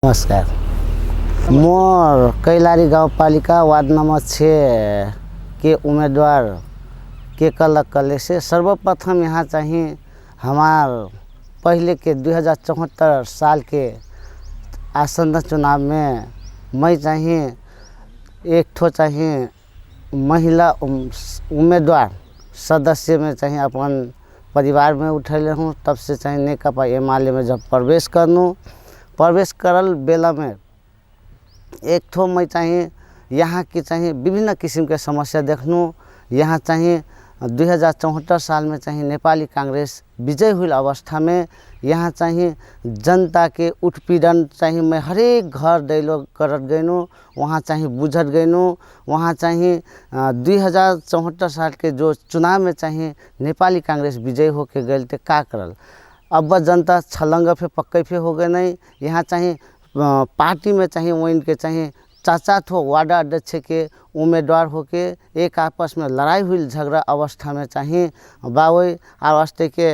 नमस्कार। मोर कैलारी गाउँपालिका ward number 6 के उम्मीदवार के कल से सर्वप्रथम यहाँ चाहिए हमार पहले के 2074 साल के आसन्न चुनाव में मैं चाहिए एक ठो चाहिए महिला उम्मीदवार सदस्य में चाहिए अपन परिवार में उठैले हूँ। तब से चाहिए नेकपा एमाले में जब प्रवेश करल बेला में एक ठो मैं चाहिए यहाँ की चाहिए विभिन्न किस्म के समस्या देखूँ। यहाँ चाहिए 2074 साल में चाहिए नेपाली कांग्रेस विजय हुई अवस्था में यहाँ चाहिए जनता के उत्पीड़न चाहिए मैं हरेक घर दैलो करत गइनु, वहाँ चाहिए बुझत गइनु। वहाँ चाहिए 2074 साल के जो चुनाव में चाहिए नेपाली कांग्रेस विजय होके गए थे का करल। अब जनता छलंग फे पक्के फे हो गए नहीं। यहाँ चाहिए पार्टी में चाहिए वहीं के चाहिए चाचा ठो वार्ड अध्यक्ष के उम्मीदवार होके एक आपस में लड़ाई हुई झगड़ा अवस्था में चाहिए बावई अवस्थे के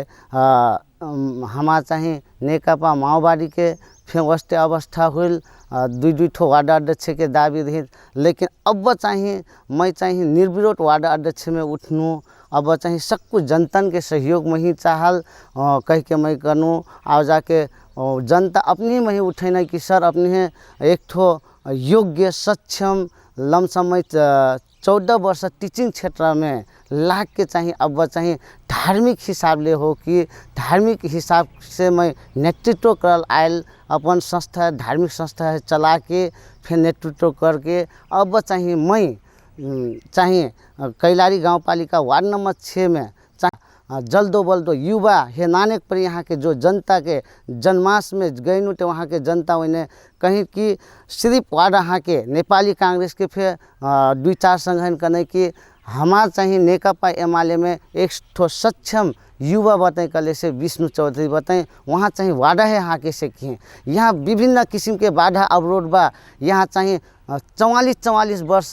हमार चाहिए नेकपा माओवादी के फेवस्ते अवस्था हुई दुई ठो वार्ड अध्यक्ष के दावी रही। लेकिन अब चाहिए मैं चाहिए निर्विरोध वार्ड अध्यक्ष में उठनू। अब चाहिए सब कुछ जनतन के सहयोग में ही चाहल कह के मैं करूँ। और जाके जनता अपनी में ही उठे नहीं कि सर अपनी है एक ठो योग्य सक्षम लमसम 14 वर्ष टीचिंग क्षेत्र में लाग के चाहिए। अब चाहिए धार्मिक हिसाब ले हो कि धार्मिक हिसाब से मैं नेतृत्व कर आयल अपन संस्था धार्मिक संस्था है चला के फिर नेतृत्व करके अब चाहिए मैं चाहिए कैलारी गाउँपालिका वार्ड नंबर 6 में जल्दो बल्दो युवा हे नानेक पर यहाँ के जो जनता के जनमास में गइनु तो वहाँ के जनता उन्हें कहीं कि सिर्फ वार्ड यहाँ के नेपाली कांग्रेस के फिर 2-4 संगठन करने की हमार चाहिए नेकपा एमाले में एक ठो सक्षम युवा बताएं कले से विष्णु चौधरी बताएं वहाँ चाहिए वादा है यहाँ के से किए। यहाँ विभिन्न किस्म के बाधा अवरोध बा। यहाँ चाहिए 44 वर्ष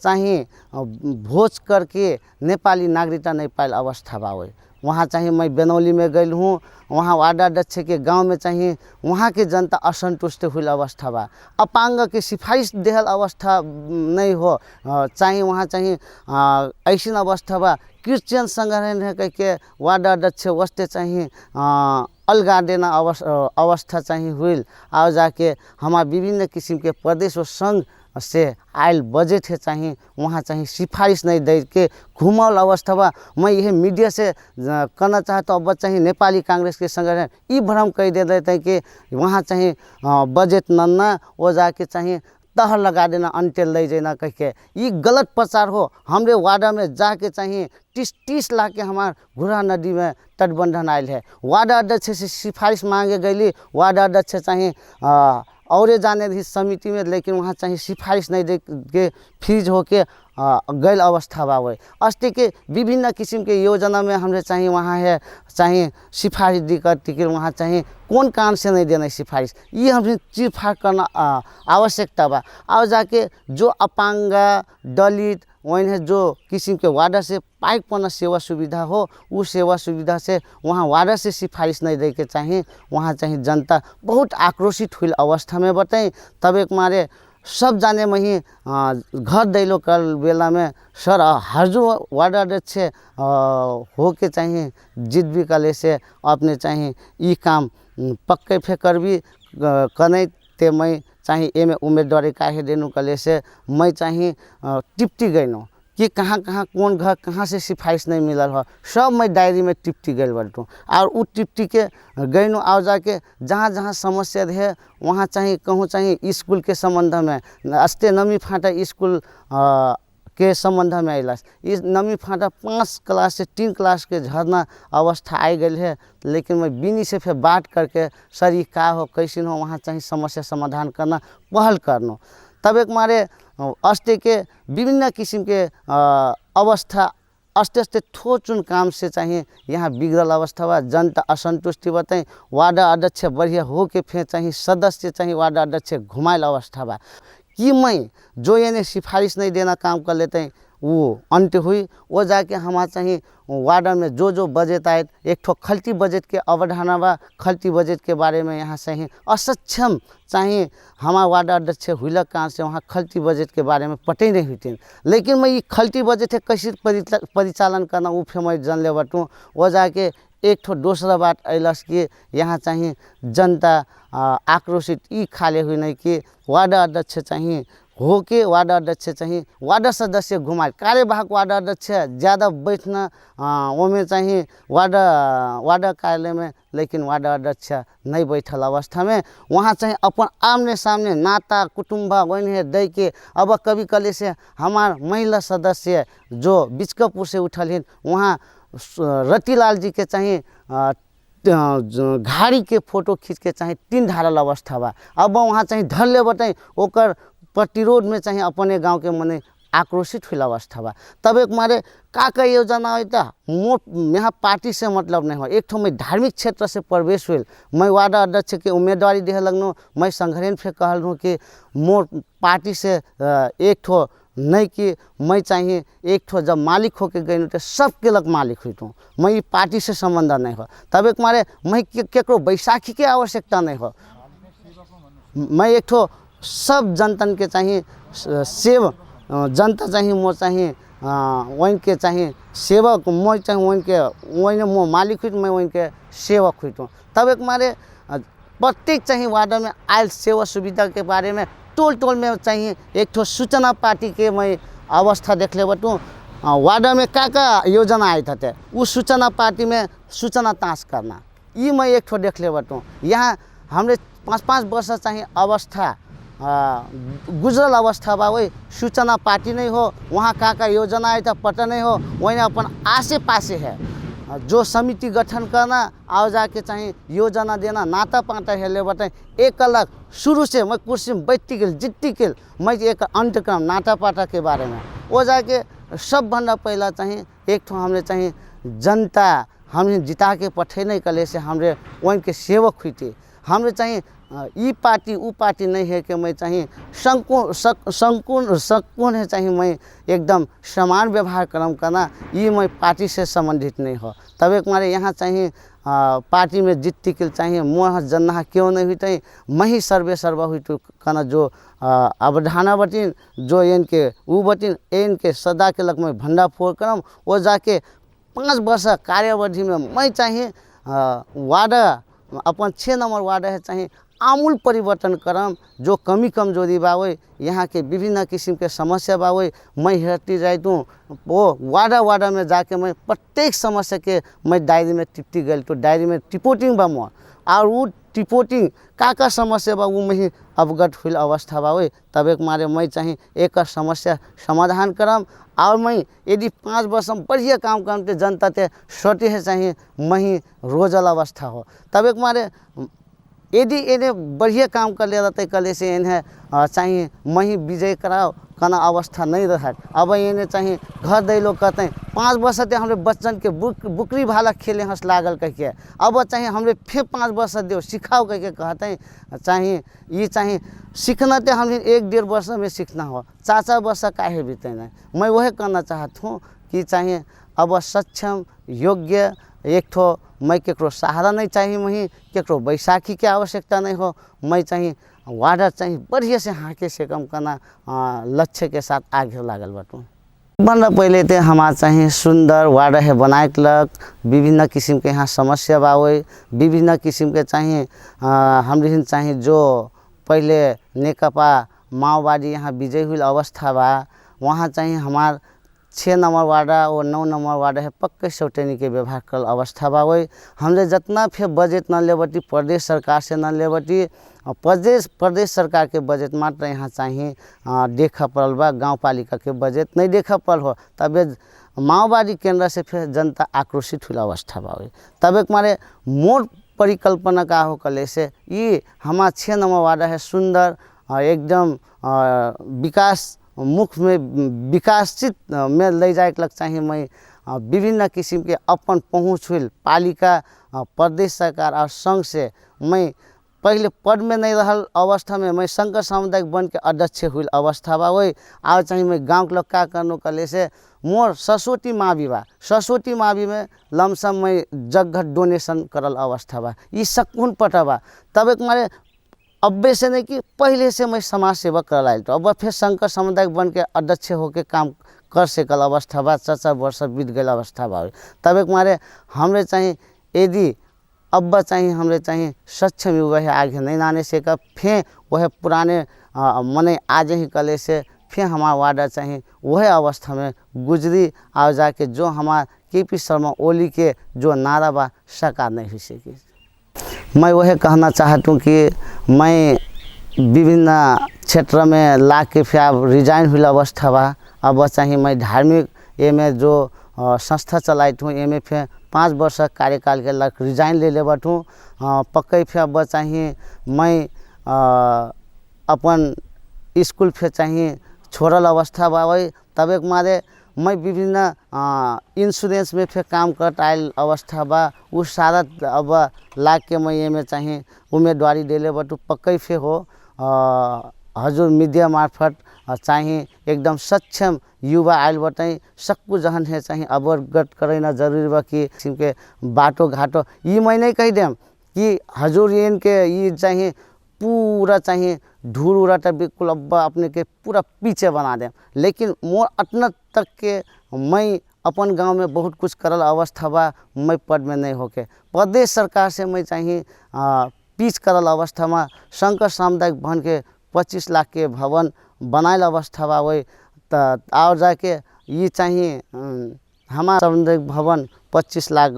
चाहिए भोज करके नेपाली नागरिकता नहीं पायल अवस्था बा। वहाँ चाहिए मैं बेनौली में गई हूँ। वहाँ वार्ड अध्यक्ष के गांव में चाहिए वहाँ के जनता असंतुष्ट हुई अवस्था बा। अपांग के सिफारिश देहल अवस्था नहीं हो चाहिए। वहाँ चाहिए ऐसी अवस्था बा क्रिश्चियन संगठन है कह के वार्ड अध्यक्ष वस्ते चाहिए अलगा देना अवस्था चाहिए हुई। और जाके हमारे विभिन्न किस्म के प्रदेश और संघ से आयल बजट है चाहिए वहाँ चाहिए सिफारिश नहीं दे के घुमाल अवस्था बा। मैं यह मीडिया से करना चाहता हूँ। अब चाहिए नेपाली कांग्रेस के संगठन ये भ्रम कह दे देते हैं कि वहाँ चाहिए बजट नन्ना वो जाके चाहिए तह लगा देना अंटेल ले जाना कह के ये गलत प्रचार हो। हमरे वार्ड में जाके चाहिए 30 लाख के हमार घुरा नदी में तटबंधन आयल है। वार्ड अध्यक्ष से सिफारिश मांगे गई। वार्ड अध्यक्ष चाहिए और जाने रही समिति में लेकिन वहाँ चाहिए सिफारिश नहीं दे के फ्रीज होके गैल अवस्था बावे। अस्ति के विभिन्न किस्म के योजना में हमने चाहिए वहाँ है चाहिए सिफारिश दी करती कि वहाँ चाहिए कौन कारण से नहीं देना सिफारिश ये हमें चीरफाड़ करना आवश्यकता बा। और जाके जो अपांग दलित वहीं है जो किस्म के वार्ड से पाइक पना सेवा सुविधा हो उस सेवा सुविधा से वहाँ वार्ड से सिफारिश नहीं दे के चाहिए। वहाँ चाहिए जनता बहुत आक्रोशित हुई अवस्था में बताएं। तब एक मारे सब जाने में ही घर दैलो कल बेला में सर हरजू वार्ड अध्यक्ष हो के चाहिए जिद भी कले से अपने चाहिए ये काम पक्के फे कर भी कने ते मैं चाहिए ए में उम्मीदवारी काहे देनु कले से मैं चाहिए टिप्टी गइनो कि कहाँ कौन घर कहाँ से सिफारिश नहीं मिलल हो सब मैं डायरी में टिप्टी गई बटूँ। और उ टिप्टी के गइनो आओ जाके जहाँ जहाँ समस्या रहे वहाँ चाहिए कहूँ चाहिए स्कूल के संबंध में अस्ते नमी फाटा स्कूल के संबंध में अलास इस नमी फाटा 5 क्लास से 3 क्लास के झरना अवस्था आई गई है। लेकिन मैं बिनी से फिर बात करके सर ये का हो कैसे हो वहाँ चाहिए समस्या समाधान करना पहल करना। तब एक मारे अस्ते के विभिन्न किस्म के अवस्था अस्ते ठोचुन काम से चाहिए यहाँ बिगड़ल अवस्था बा। जनता असंतुष्टि बताएं वार्ड अध्यक्ष बढ़िया हो के फिर चाहिए सदस्य चाहिए वार्ड अध्यक्ष घुमायल अवस्था बा कि मैं जो ये सिफारिश नहीं देना काम कर लेते हैं वो अंत हुई। वो जाके हमारा चाहिए वार्ड में जो बजट आए, एक ठो खल्टी बजट के अवधारणा बा, खल्टी बजट के बारे में यहाँ चाहिए असक्षम चाहिए हमारा वार्ड अध्यक्ष हुई कहाँ से वहाँ खल्टी बजट के बारे में पते नहीं हुई। लेकिन मैं ये खल्टी बजट है कैसे परिचालन करना वो फिर मैं जन ले बटूँ। वो जाके एक ठो दूसरा बात अलस कि यहाँ चाहिए जनता आक्रोशित ई खाले हुई नहीं कि वार्ड अध्यक्ष चाहिए हो के वार्ड अध्यक्ष चाहिए वार्ड सदस्य घुमाए कार्यवाहक वार्ड अध्यक्ष ज़्यादा बैठना वो में चाहिए वार्ड कार्यालय में, लेकिन वार्ड अध्यक्ष नहीं बैठल अवस्था में वहाँ चाहिए अपन आमने सामने नाता कुटुम्ब वही दे के। अब कभी कले से हमार महिला सदस्य जो बिचकपुर से उठल हैं वहाँ रतिलाल जी के चाहिए घाड़ी के फोटो खींच के चाहिए 3 धारल अवस्था बा। अब वहाँ चाहिए धर ले बताई ओकर प्रतिरोध में चाहिए अपने गांव के मने आक्रोशित हुई अवस्था बा। तब एक मारे का योजना होता मोट यहाँ पार्टी से मतलब नहीं हो। एक ठो मैं धार्मिक क्षेत्र से प्रवेश हुई, मैं वार्ड अध्यक्ष के उम्मीदवारी दे लगनू, मैं संघरण फिर कहलूँ कि मोर पार्टी से एक ठो नहीं कि मैं चाहिए एक ठो जब मालिक होके गई तो सब के लग मालिक हुई तो मैं ये पार्टी से संबंध नहीं हो। तब एक मारे मैं केकरो बैसाखी के आवश्यकता नहीं हो। मैं एक ठो सब जनतन के चाहिए सेव जनता चाहिए मोर चाहिए वहीं के चाहिए सेवक मैं चाहिए वहीं के वहीं मो मालिक हुई मैं वहीं के सेवक हुई तो। तब एक मारे प्रत्येक चाहिए वार्ड में आयल सेवा सुविधा के बारे में टोल में चाहिए एक ठो सूचना पार्टी के मैं अवस्था देख ले बटूँ। वार्ड में का योजना आए थे उस सूचना पार्टी में सूचना ताश करना ये मैं एक ठो देख ले बटूँ। यहाँ हमरे 5-5 वर्ष चाहिए अवस्था गुजरल अवस्था बा वही सूचना पार्टी नहीं हो। वहाँ का योजना आए था पता नहीं हो। वही अपन आसे पासे है जो समिति गठन करना आओ जाके चाहिए योजना देना नाता पाता हेले बताए एक अलग शुरू से मैं कुर्सी में बैठती गल जितती गल मैं एक अंतक्रम नाता पाता के बारे में वो जाके सब बंदा पहला चाहिए एक ठो हमने चाहिए जनता हमने जिता के पठे नहीं कले से हमरे वहीं के सेवक हुई थी। हमरे चाहिए ई पार्टी ऊ पार्टी नहीं है कि मैं चाहिए संकुन है चाहिए मैं एकदम समान व्यवहार कर्म करना ये मैं पार्टी से संबंधित नहीं हो। तब एक मारे यहाँ चाहिए पार्टी में जीतती के चाहिए मुँह जन्ना क्यों नहीं हुई तई मैं ही सर्वा हुई तो कहना जो अवधारणा बटिन जो इनके ऊ बटिन इनके सदा के लग में भंडा फोड़ करम वो जाके 5 वर्ष कार्यावधि में मैं चाहिए वार्ड अपन 6 नंबर वार्ड है चाहिए आमूल परिवर्तन करम जो कमी कमजोरी बावे यहाँ के विभिन्न किस्म के समस्या बावे मैं हेरती जाए दूँ वो वार्ड में जाके मैं प्रत्येक समस्या के मैं डायरी में टिपती गई तो डायरी में टिपोटिंग बा मोर और वो टिपोटिंग का समस्या बा वो में अवगत हुई अवस्था बावे। तब एक मारे मैं चाहिए एक समस्या समाधान करम और मैं यदि 5 वर्ष में बढ़िया काम करते जनता ते सोते है चाहिए मैं ही रोजल अवस्था हो। तब एक मारे यदि इन्हें बढ़िया काम कर ले रहते कले से इन्हें चाहिए मैं ही विजय कराओ कहना अवस्था नहीं रहा। अब इन्हें चाहिए घर दे लोग कहते हैं 5 वर्ष से हमारे बच्चन के बुकरी भाला खेले हंस लागल कह के अब चाहिए हमारे फिर 5 वर्ष दो सिखाओ कह के कहते हैं चाहिए ये चाहिए सीखना तो हमें 1-1.5 वर्ष में सीखना हो 4-4 वर्ष काहे बीते नहीं। मैं वही कहना चाहता हूँ कि चाहिए अब सक्षम योग्य एक ठो मैं केकरो सहारा नहीं चाहिए मैं केकरो बैसाखी के आवश्यकता नहीं हो। मैं चाहिए वार्ड चाहिए बढ़िया से हाँके से कम करना लक्ष्य के साथ आगे लागल बटूँ। बंदा पहले तो हमारा चाहिए सुंदर वार्ड है बनाए लग विभिन्न किस्म के यहाँ समस्या बावे विभिन्न किस्म के चाहिए हम चाहिए जो पहले नेकपा माओवादी यहाँ विजय हुई अवस्था बा वहाँ चाहिए हमार 6 नंबर वार्ड और 9 नंबर वार्ड है पक्के सौटेनी के व्यवहार कर अवस्था बा वही हमने जितना फिर बजट न लेबटी प्रदेश सरकार से न लेबटी प्रदेश सरकार के बजट मात्र यहाँ चाहिए देखा पड़ल बा गाँव पालिका के बजट नहीं देखा पड़ल हो। तब माओवादी केंद्र से फिर जनता आक्रोशित हुई अवस्था बा वही। तब एक मारे मोर परिकल्पना का हो कले से ये हमारा 6 नंबर वार्ड है सुंदर एकदम विकास मुख में विकासित में ले जाए लग चाहिए मैं विभिन्न किस्म के अपन पहुँच हुई पालिका प्रदेश सरकार और संघ से मैं पहले पद में नहीं रहल अवस्था में मैं शंकर सामुदायिक वन के अध्यक्ष हुई अवस्था बा वही आज चाहिए मैं गांव के लोग क्या करनो कले से मोर सरस्वती मावी बा सरस्वती मावी में लमसम में जगह डोनेशन करल अवस्था बा ये सकून पटा बा तब एक मारे अब्बे से नहीं कि पहले से मैं समाज सेवा कर तो अब फिर शंकर सामुदायिक वन के अध्यक्ष होके काम कर सकल अवस्था बा 4 वर्ष बीत गए अवस्था बा तब एक मारे हमरे चाहिए यदि अब चाहिए हमरे चाहिए सक्षम युवा है आगे नहीं आने से का फिर वह पुराने मने आज ही कले से फिर हमारा वार्डा चाहिए वह अवस्था में गुजरी आ जाके जो हमारा KP शर्मा ओली के जो नारा बा साकार नहीं हो सके। मैं वह कहना चाहता हूँ कि मैं विभिन्न क्षेत्र में ला के फिर अब रिजाइन हुई अवस्था बा अब चाहिए मैं धार्मिक में जो संस्था चलाई हूँ एमे फिर 5 वर्ष कार्यकाल के लग रिजाइन ले ले बटूँ पक्के फिर अब चाहिए मैं अपन स्कूल फिर चाहिए छोड़ल अवस्था बा वही तब एक मारे मैं विभिन्न इंश्योरेंस में फिर काम कर आयल अवस्था बा उस सारा अब लाग के मैं एमे चाहिए उम्मीदवारी डेले बटू पक्के फिर हो हजुर मीडिया मार्फत चाहिए एकदम सक्षम युवा आयल बताई सक्कु जहन है चाहिए अवगत करना जरूरी बा कि के बाटो घाटो ये मैं नहीं कह देम कि हजुर इनके ये चाहिए पूरा चाहिए धूल उड़ा तक बिल्कुल अब्बा अपने के पूरा पीछे बना दें लेकिन मोर अटना तक के मैं अपन गांव में बहुत कुछ करल अवस्था बा मैं पद में नहीं होके प्रदेश सरकार से मैं चाहिए पीछ करल अवस्था में शंकर सामुदायिक वन के 25 लाख के भवन बनायल अवस्था बा वही और जाके ये चाहिए हमारा सामुदायिक भवन 25 लाख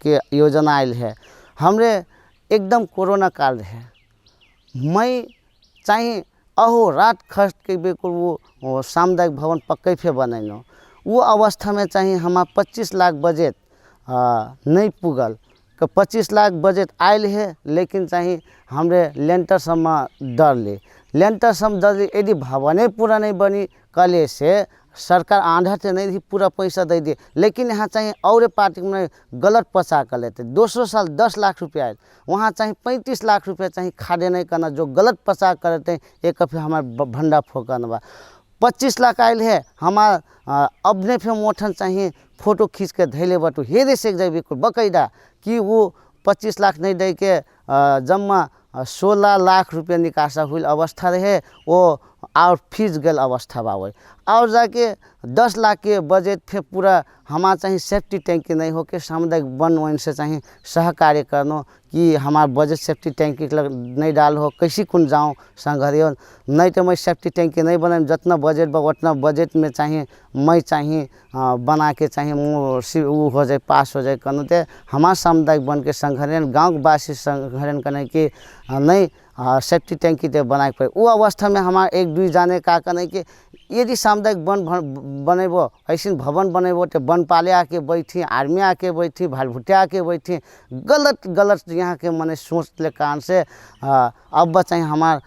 के योजना आयल है हमरे एकदम कोरोना काल है मैं चाहिए अहो रात खर्च के बिल्कुल वो सामुदायिक भवन पक्के फे बनैनो वो अवस्था में चाहिए हमारा 25 लाख बजट नहीं पुगल 25 लाख बजट आयल है लेकिन चाहिए हमरे लेंटर समय डर ले लेंटर सम डर ले यदि भवने पूरा नहीं बनी कले से सरकार आधा तो नहीं पूरा पैसा दे दिए लेकिन यहाँ चाहिए और पार्टी में गलत पचा कर लेते दूसरों साल 10 लाख रुपया आए वहाँ चाहिए 35 लाख रुपया चाहिए खादे नहीं करना जो गलत पचा करते एक फिर हमारे भंडा फोकना बा 25 लाख आयल है हमारा अब ने फिर मोठन चाहिए फोटो खींच के धैले बटू हे दे से जाए बिल्कुल बकायदा कि वो 25 लाख नहीं दे के जम्मा 16 लाख रुपया निकासा हुई अवस्था रहे वो और फीस गल अवस्था बावे और जाके 10 लाख के बजट फिर पूरा हमारा चाहिए सेफ्टी टैंकी नहीं हो के सामुदायिक वन वन से चाहिए सहकार्य करनो कि हमारा बजट सेफ्टी टैंकी नहीं डाल हो कैसी कुन जाऊँ संघरियों नहीं तो मैं सेफ्टी टैंकी नहीं बना जितना बजट बा उतना बजट में चाहिए मैं चाहिए बना के चाहिए वो हो जाए पास हो जाए कहनो ते हमारा सामुदायिक वन के संघरियन गाँव वासी संघरियन करने की नहीं सेफ्टी टैंकी ते बनाए पड़े वो अवस्था में हमारा 1-2 जाने का करने कि यदि सामुदायिक वन बनेबो ऐसे भवन बनेबो तो वन पाले आके बैठी आर्मी आके बैठी भालभुटिया आके बैठी गलत यहाँ के मने सोच ले कारण से अब बचाए हमार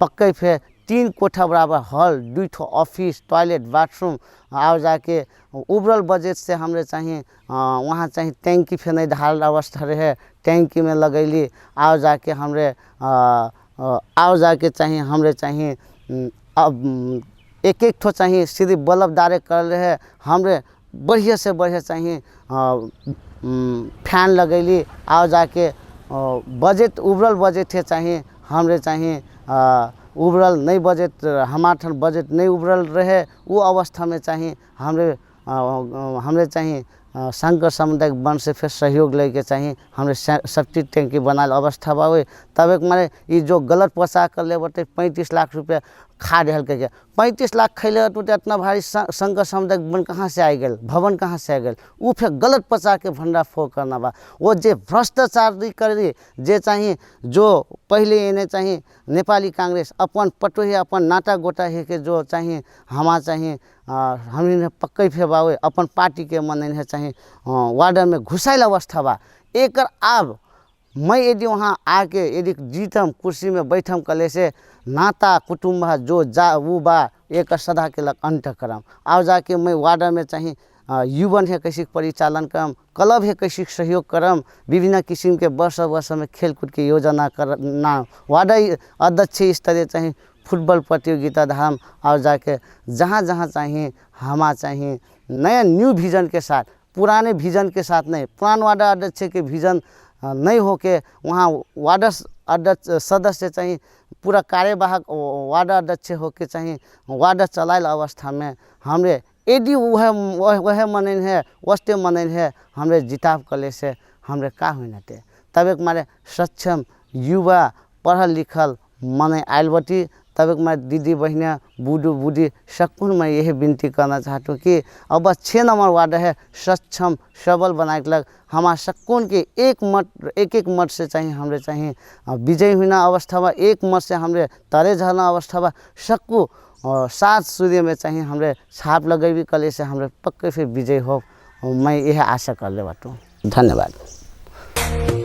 पक्के फिर 3 कोठा बराबर हॉल 2 ऑफिस टॉयलेट बाथरूम और जाके उबरल बजट से हमरे चाहिए वहाँ चाहिए टैंकी फिर नहीं ढाल अवस्था रहे टैंकी में लगैली और जाके हमरे और जाके चाहिए हमरे चाहिए अब एक ठो चाहिए सीधी बल्बदारे कर रहे हमरे बढ़िया से बढ़िया चाहिए फैन लगैली और जाके बजट उबरल बजट है चाहिए हमरे चाहिए उबरल नहीं बजट हमारे बजट नहीं उबरल रहे वो अवस्था में चाहिए हमरे चाहिए शंकर सामुदायिक वन से फिर सहयोग लेके चाहिए हमरे सेफ्टी टैंकी बनाल अवस्था बावे तब एक मारे ये जो गलत पचा कर ले बटे 35 लाख रुपया खा दे के 35 लाख खैले तो इतना भारी शंकर सामुदायिक वन कहाँ से आ गए भवन कहाँ से आ गए वो फिर गलत पचा के भंडा फोड़ करना बा वो जे भ्रष्टाचार करी जे चाहिए जो पहले इन्हें चाहिए नेपाली कांग्रेस अपन पटोही अपन नाटा गोटा है के जो चाहिए हमारा चाहिए हम पक्के फेबावे अपन पार्टी के मन है चाहिए वार्ड में घुसाइल अवस्था बा एक अब मैं यदि वहाँ आके यदि जीतम कुर्सी में बैठम कले से नाता कुटुम्ब जो जा वो बा एक सदा के लग अंत करम और जाके मैं वार्ड में चाहिए युवन है कैसे परिचालन करम, क्लब है कैसे सहयोग करम, विभिन्न किसिम के वर्ष में खेलकूद के योजना करना, वार्ड अध्यक्ष स्तरीय चाहिए फुटबॉल प्रतियोगिता धाम और जाके जहाँ जहाँ चाहिए हमा चाहिए नया न्यू विजन के साथ, पुराने विजन के साथ नहीं, पुराना वार्ड अध्यक्ष के विजन नहीं हो के वहाँ वार्ड अध्यक्ष सदस्य चाहिए पूरा कार्यवाहक वार्ड अध्यक्ष हो के चाहिए वार्ड चलायल अवस्था में हमरे यदि वह मनन है वस्ते मनन है हमरे जिताब कले से हमरे का होना थे तब एक मारे सक्षम युवा पढ़ल लिखल मने आयल बटी तब एक मैं दीदी बहनियाँ बूढ़ू बूढ़ी सकून मैं यही विनती करना चाहता हूँ कि अब बस 6 नंबर वार्ड है सक्षम सबल बनाए के लग हमारा सकून के एक मत से चाहिए हमरे चाहिए विजय हुना अवस्था में एक मत से हमरे तरे झलना अवस्था में सकू और 7 सूर्य में चाहिए हमरे छाप लगेबी कले से हमरे पक्के फिर विजय हो मैं यह आशा कर ले बाटू। धन्यवाद।